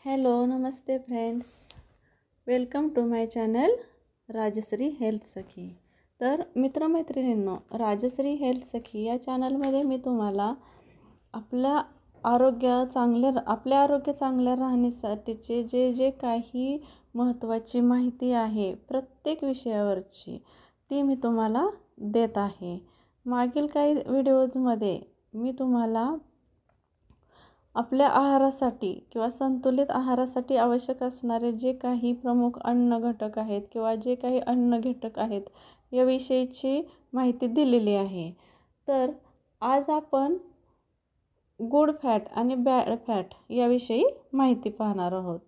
Hello नमस्ते friends, welcome to my channel Rajshri health Sakhi. तर मित्रमैत्रिणींनो, राजश्री हेल्थ सखी या चॅनलमध्ये मी तुम्हाला आपल्या आरोग्य चांगले राहण्यासाठीचे जे काही महत्त्वाची माहिती आहे प्रत्येक विषयावरची ती मी तुम्हाला देत आहे। मागील काही व्हिडिओजमध्ये मी तुम्हाला आपल्या आहारासाठी किंवा संतुलित आहारासाठी आवश्यक असणारे जे काही प्रमुख अन्न घटक आहेत किंवा जे काही अन्न घटक आहेत याविषयीची माहिती दिलेली आहे। तर आज आपण गुड फॅट आणि बॅड फॅट याविषयी माहिती पाहणार आहोत।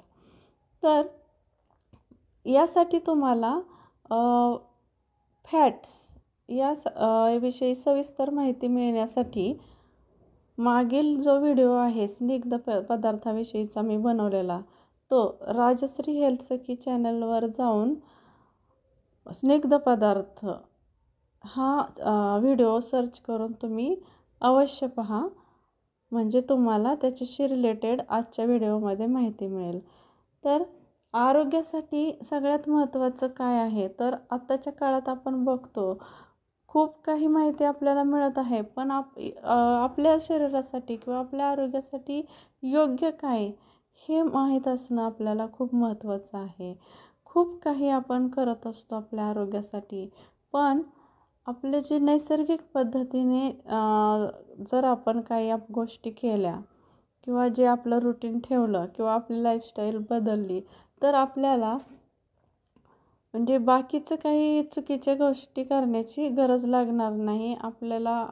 तर यासाठी तुम्हाला फॅट्स याविषयी सविस्तर माहिती मिळण्यासाठी मागील जो व्हिडिओ आहे स्निग्ध पदार्थाविषयीचा मी बनवलेला तो राजश्री हेल्थ सखी चॅनलवर जाऊन स्निग्ध पदार्थ हा व्हिडिओ सर्च करून तुम्ही अवश्य पहा, म्हणजे तुम्हाला त्याच्याशी रिलेटेड आजच्या व्हिडिओमध्ये माहिती मिळेल। तर आरोग्यासाठी सगळ्यात महत्त्वाचं काय आहे, तर आत्ताच्या काळात आपण बघतो खूप काही माहिती आपल्याला मिळत आहे, पण आपल्या शरीरासाठी किंवा आपल्या आरोग्यासाठी योग्य काय हे माहीत असणं आपल्याला खूप महत्त्वाचं आहे। खूप काही आपण करत असतो आपल्या आरोग्यासाठी, पण आपले जे नैसर्गिक पद्धतीने जर आपण काही गोष्टी केल्या किंवा जे आपलं रुटीन ठेवलं किंवा आपली लाईफस्टाईल बदलली तर आपल्याला म्हणजे बाकीचं काही चुकीच्या गोष्टी करण्याची गरज लागणार नाही। आपल्याला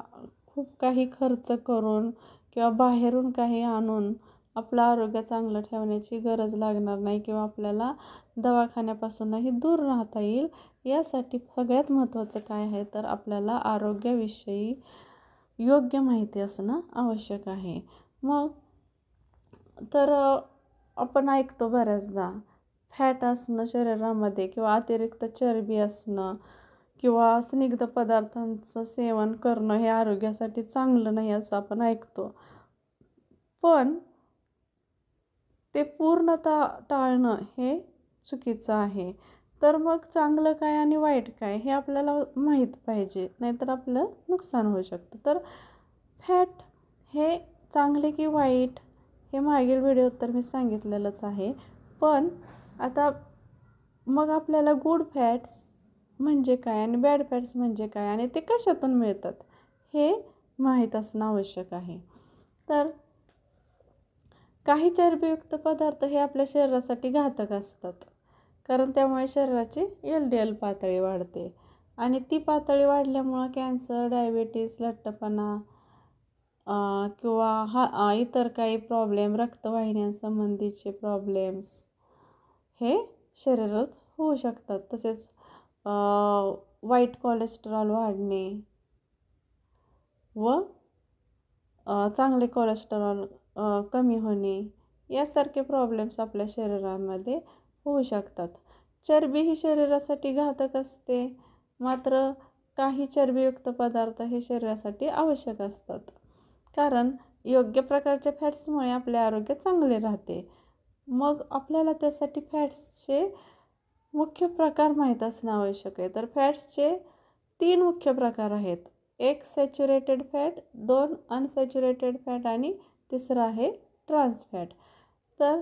खूप काही खर्च करून किंवा बाहेरून काही आणून आपलं आरोग्य चांगलं ठेवण्याची गरज लागणार नाही किंवा आपल्याला दवाखान्यापासूनही दूर राहता येईल। यासाठी सगळ्यात महत्त्वाचं काय आहे, तर आपल्याला आरोग्याविषयी योग्य माहिती असणं आवश्यक आहे। मग तर आपण ऐकतो बऱ्याचदा फॅट असणं शरीरामध्ये किंवा अतिरिक्त चरबी असणं किंवा स्निग्ध पदार्थांचं सेवन करणं हे आरोग्यासाठी चांगलं नाही असं आपण ऐकतो, पण ते पूर्णतः टाळणं हे चुकीचं आहे। तर मग चांगलं काय आणि वाईट काय हे आपल्याला माहीत पाहिजे, नाहीतर आपलं नुकसान होऊ शकतं। तर फॅट हे चांगले की वाईट हे मागील व्हिडिओत तर मी सांगितलेलंच आहे, पण आता मग आपल्याला गुड फॅट्स म्हणजे काय आणि बॅड फॅट्स म्हणजे काय आणि ते कशातून मिळतात हे माहीत असणं आवश्यक आहे। तर काही चरबीयुक्त पदार्थ हे आपल्या शरीरासाठी घातक असतात, कारण त्यामुळे शरीराची LDL पातळी वाढते आणि ती पातळी वाढल्यामुळं कॅन्सर, डायबिटीस, लठ्ठपणा किंवा इतर काही प्रॉब्लेम, रक्तवाहिन्यांसंबंधीचे प्रॉब्लेम्स हे शरीरात होऊ शकतात। तसेच वाईट कोलेस्ट्रॉल वाढणे व चांगले कोलेस्ट्रॉल कमी होणे यासारखे प्रॉब्लेम्स आपल्या शरीरामध्ये होऊ शकतात। चरबी ही शरीरासाठी घातक असते, मात्र काही चरबीयुक्त पदार्थ हे शरीरासाठी आवश्यक असतात, कारण योग्य प्रकारच्या फॅट्समुळे आपले आरोग्य चांगले राहते। मग आपल्याला त्यासाठी फॅट्सचे मुख्य प्रकार माहीत असणं आवश्यक आहे। तर फॅट्सचे 3 मुख्य प्रकार आहेत, एक सॅच्युरेटेड फॅट, 2 अनसॅच्युरेटेड फॅट आणि तिसरा आहे ट्रान्स फॅट। तर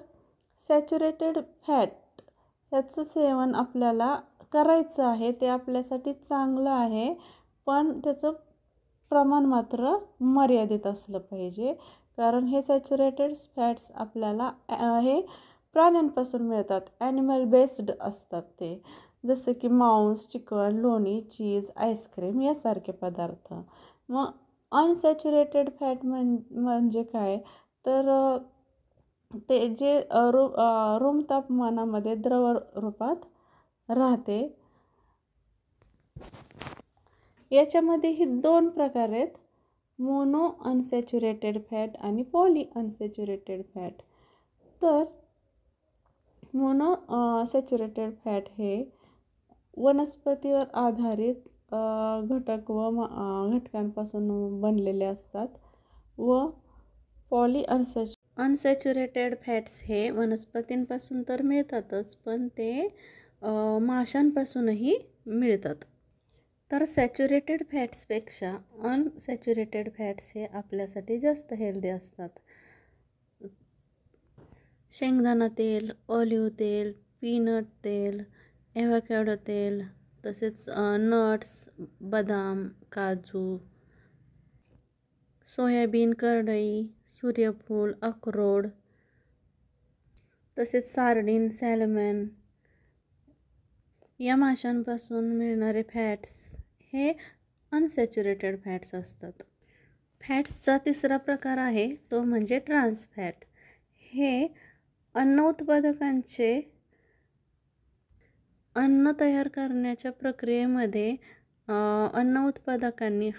सॅच्युरेटेड फॅट याचं सेवन आपल्याला करायचं आहे, ते आपल्यासाठी चांगलं आहे, पण त्याचं प्रमाण मात्र मर्यादित असलं पाहिजे, कारण हे सॅच्युरेटेड फॅट्स आपल्याला हे प्राण्यांपासून मिळतात, ॲनिमल बेस्ड असतात ते, जसे की मांस, चिकन, लोणी, चीज, आईस्क्रीम यासारखे पदार्थ। मग अनसॅच्युरेटेड फॅट म्हणजे काय, तर ते जे रूम तापमानामध्ये द्रव रूपात राहते। याच्यामध्येही 2 प्रकार आहेत, मोनो अनसॅच्युरेटेड फॅट आणि पॉली अनसॅच्युरेटेड फॅट। तर मोनो सॅच्युरेटेड फॅट हे वनस्पतीवर आधारित घटक व घटकांपासून बनलेले असतात व पॉली अनसॅच्युरेटेड फॅट्स हे वनस्पतींपासून तर मिळतातच, पण ते माशांपासूनही मिळतात. तर सॅच्युरेटेड फॅट्सपेक्षा अनसॅच्युरेटेड फॅट्स हे आपल्यासाठी जास्त हेल्दी असतात. शेंगदाणा तेल, ऑलिव्ह तेल, पीनट तेल, ॲव्होकॅडो तेल, तसेच नट्स, बदाम, काजू, सोयाबीन, करडई, सूर्यफूल, अक्रोड, तसेच सार्डिन, सॅल्मन या माशांपासून मिळणारे फॅट्स हे अनसॅच्युरेटेड फॅट्स असतात. फॅट्सचा तिसरा प्रकार आहे तो म्हणजे ट्रान्स फॅट. हे अन्न उत्पादकांचे अन्न तयार करण्याच्या प्रक्रियेमध्ये अन्न उत्पादकांनी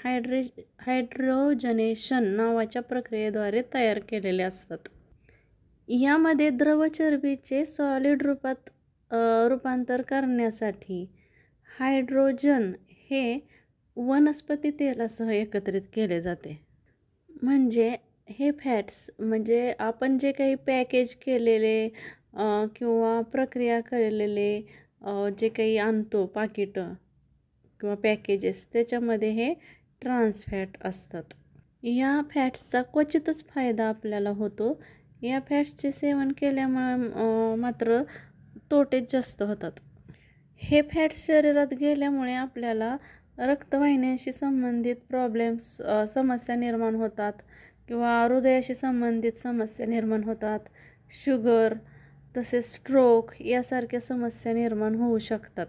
हायड्रोजनेशन नावाच्या प्रक्रियेद्वारे तयार केलेले असतात. यामध्ये द्रव चरबीचे सॉलिड रूपात रूपांतर करण्यासाठी हायड्रोजन हे वनस्पती तेलासह एकत्रित केले जाते. म्हणजे हे फॅट्स म्हणजे आपण जे काही पॅकेज केलेले किंवा प्रक्रिया केलेले जे काही आणतो पाकिटं किंवा पॅकेजेस त्याच्यामध्ये हे ट्रान्स फॅट असतात. या फॅट्सचा क्वचितच फायदा आपल्याला होतो. या फॅट्सचे सेवन केल्यामुळे मात्र तोटेच जास्त होतात. हे फॅट्स शरीरात गेल्यामुळे आपल्याला रक्तवाहिन्यांशी संबंधित समस्या निर्माण होतात किंवा हृदयाशी संबंधित समस्या निर्माण होतात. शुगर तसेच स्ट्रोक यासारख्या समस्या निर्माण होऊ शकतात.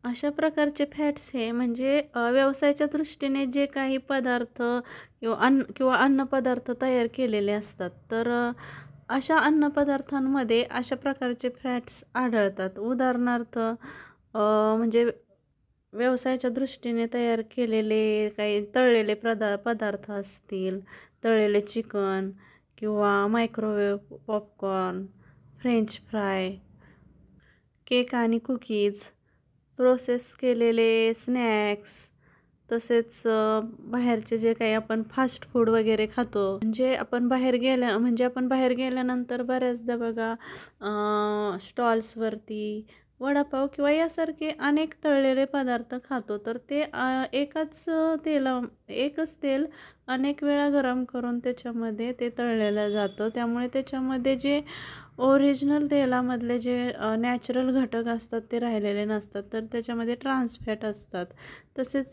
अशा प्रकारचे फॅट्स हे म्हणजे व्यवसायाच्या दृष्टीने जे काही पदार्थ किंवा अन्नपदार्थ तयार केलेले असतात, तर अशा अन्नपदार्थांमध्ये अशा प्रकारचे फॅट्स आढळतात. उदाहरणार्थ म्हणजे व्यवसायाच्या दृष्टीने तयार केलेले काही तळलेले पदार्थ असतील, तळलेले चिकन किंवा microwave popcorn, French fry, cake आणि कुकीज, प्रोसेस केलेले स्नॅक्स, तसेच बाहेरचे जे काही आपण फास्ट फूड वगैरे खातो. म्हणजे आपण बाहेर गेल्यानंतर बऱ्याचदा बघा स्टॉल्सवरती वडापाव किंवा यासारखे अनेक तळलेले पदार्थ खातो. तर ते एकच तेल अनेक वेळा गरम करून त्याच्यामध्ये ते तळलेलं जातं. त्यामुळे त्याच्यामध्ये जे ओरिजिनल तेलामधले जे नॅचरल घटक असतात ते राहिलेले नसतात, तर त्याच्यामध्ये ट्रान्स फॅट असतात. तसेच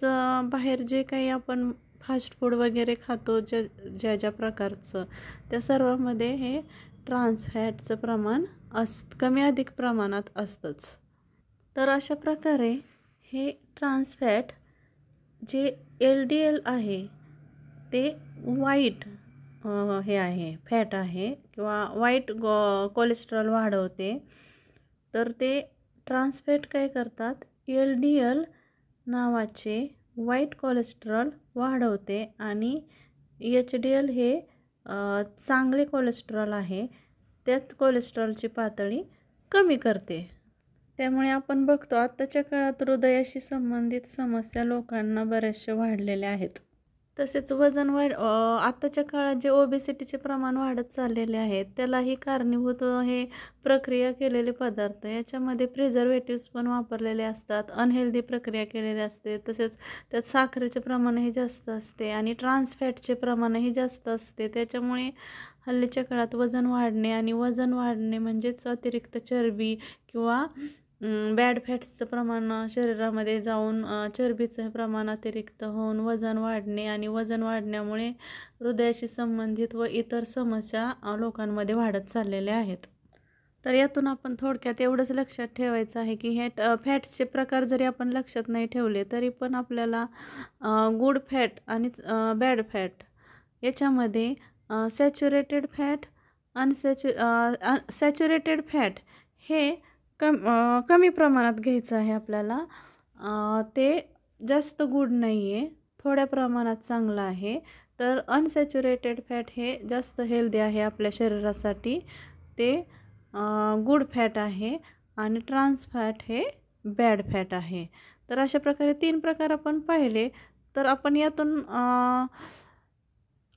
बाहेर जे काही आपण फास्ट फूड वगैरे खातो ज्या प्रकारचं, त्या सर्वामध्ये हे ट्रान्स फॅटचं प्रमाण कमी अधिक प्रमाणात असतंच. तर अशा प्रकारे हे ट्रान्स फॅट जे LDL आहे ते वाईट हे आहे फॅट आहे किंवा वाईट कोलेस्ट्रॉल वाढवते. तर ते ट्रान्स फॅट काय करतात, LDL नावाचे वाईट कोलेस्ट्रॉल वाढवते आणि HDL हे चांगले कोलेस्ट्रॉल आहे त्यात कोलेस्ट्रॉलची पातळी कमी करते. त्यामुळे आपण बघतो आत्ताच्या काळात हृदयाशी संबंधित समस्या लोकांना बऱ्याचशा वाढलेल्या आहेत. तसेच आत्ताच्या काळात जे ओबेसिटीचे प्रमाण वाढत चाललेले आहेत त्यालाही कारणीभूत हे प्रक्रिया केलेले पदार्थ. याच्यामध्ये प्रिझर्वेटिव्स पण वापरलेले असतात, अनहेल्दी प्रक्रिया केलेली असते. तसेच त्यात साखरेचे प्रमाणही जास्त असते आणि ट्रान्स फॅटचे प्रमाणही जास्त असते. त्याच्यामुळे हल्लीच्या काळात वजन वाढणे म्हणजेच अतिरिक्त चरबी किंवा बॅड फॅट्सचं प्रमाण शरीरामध्ये जाऊन चरबीचं प्रमाण अतिरिक्त होऊन वजन वाढणे आणि वजन वाढण्यामुळे हृदयाशी संबंधित व इतर समस्या लोकांमध्ये वाढत चाललेल्या आहेत. तर यातून आपण थोडक्यात एवढंच लक्षात ठेवायचं आहे की हे फॅट्सचे प्रकार जरी आपण लक्षात नाही ठेवले तरी पण आपल्याला गुड फॅट आणि बॅड फॅट याच्यामध्ये सॅच्युरेटेड फॅट सॅच्युरेटेड फॅट हे कमी प्रमाणात घ्यायचं आहे आपल्याला. ते जास्त गुड नाही आहे, थोड्या प्रमाणात चांगलं आहे. तर अनसॅच्युरेटेड फॅट हे जास्त हेल्दी आहे आपल्या शरीरासाठी, ते गुड फॅट आहे आणि ट्रान्स फॅट हे बॅड फॅट आहे. तर अशा प्रकारे 3 प्रकार आपण पाहिले. तर आपण यातून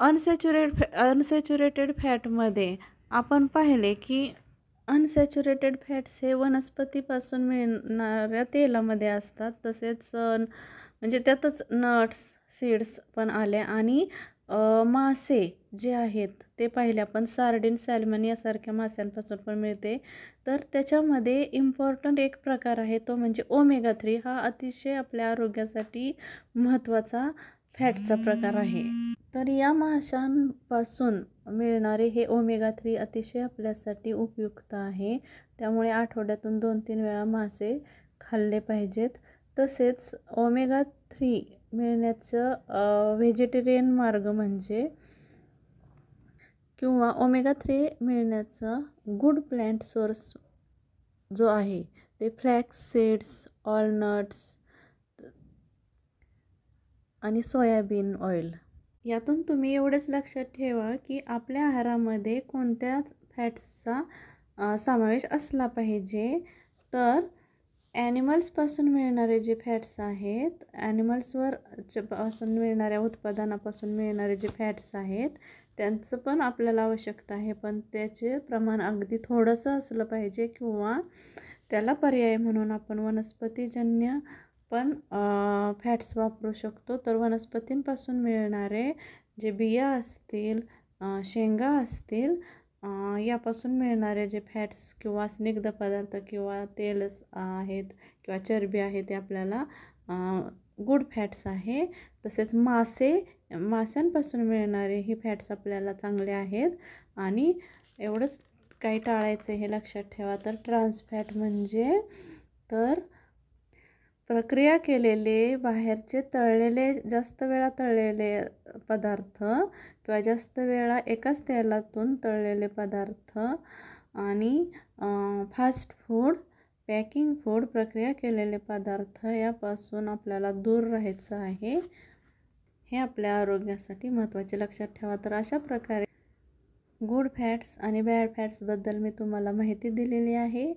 अनसॅच्युरेटेड फॅटमध्ये आपण पाहिले की अनसॅच्युरेटेड फॅट्स हे वनस्पतीपासून मिळणाऱ्या तेलामध्ये असतात. तसेच म्हणजे त्यातच नट्स सीड्स पण आले आणि मासे जे आहेत ते पाहिले आपण सार्डिन सॅल्मन यासारख्या माशांपासून पण मिळते. तर त्याच्यामध्ये इम्पॉर्टंट एक प्रकार आहे तो म्हणजे ओमेगा 3. हा अतिशय आपल्या आरोग्यासाठी महत्त्वाचा फॅटचा प्रकार आहे. तर या माशांपासून मिळणारे हे ओमेगा 3 अतिशय आपल्यासाठी उपयुक्त आहे. त्यामुळे आठवड्यातून 2-3 वेळा मासे खाल्ले पाहिजेत. तसेच ओमेगा 3 मिळण्याचं व्हेजिटेरियन मार्ग म्हणजे किंवा ओमेगा 3 मिळण्याचा गुड प्लॅन्ट सोर्स जो आहे ते फ्लॅक्स सीड्स, ऑलनट्स आणि सोयाबीन ऑइल. यातून तुम्ही एवढंच लक्षात ठेवा की आपल्या आहारामध्ये कोणत्याच फॅट्सचा समावेश असला पाहिजे. तर ॲनिमल्सपासून मिळणारे जे फॅट्स आहेत, पासून मिळणाऱ्या उत्पादनापासून मिळणारे जे फॅट्स आहेत त्यांचं पण आपल्याला आवश्यकता आहे, पण त्याचे प्रमाण अगदी थोडंसं असलं पाहिजे किंवा त्याला पर्याय म्हणून आपण वनस्पतीजन्य पण फॅट्स वापरू शकतो. तर वनस्पतींपासून मिळणारे जे बिया असतील, शेंगा असतील, यापासून मिळणारे जे फॅट्स किंवा स्निग्ध पदार्थ किंवा तेलच आहेत किंवा चरबी आहे ते आपल्याला गुड फॅट्स आहे. तसेच माशांपासून मिळणारे हे फॅट्स आपल्याला चांगले आहेत. आणि एवढंच काही टाळायचं हे लक्षात ठेवा. तर ट्रान्स फॅट म्हणजे तर प्रक्रिया केलेले बाहेरचे तळलेले जास्त वेळा तळलेले पदार्थ किंवा जास्त वेळा एकाच तेलातून तळलेले पदार्थ आणि फास्ट फूड, पॅकिंग फूड, प्रक्रिया केलेले पदार्थ यापासून आपल्याला दूर राहायचं आहे. हे आपल्या आरोग्यासाठी महत्त्वाचे लक्षात ठेवा. तर अशा प्रकारे गुड फॅट्स आणि बॅड फॅट्सबद्दल मी तुम्हाला माहिती दिलेली आहे.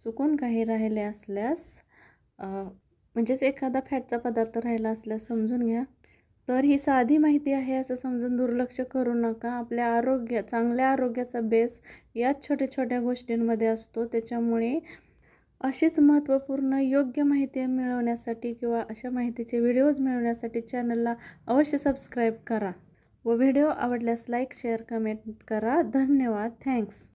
चुकून काही राहिले असल्यास म्हणजेच एखादा फॅटचा पदार्थ राहिला असल्यास समजून घ्या. तर ही साधी माहिती आहे असं समजून दुर्लक्ष करू नका. आपल्या चांगल्या आरोग्याचा बेस याच छोट्या छोट्या गोष्टींमध्ये असतो. त्याच्यामुळे अशीच महत्त्वपूर्ण योग्य माहिती मिळवण्यासाठी किंवा अशा माहितीचे व्हिडिओज मिळवण्यासाठी चॅनलला अवश्य सबस्क्राईब करा व व्हिडिओ आवडल्यास लाईक, शेअर, कमेंट करा. धन्यवाद. थँक्स.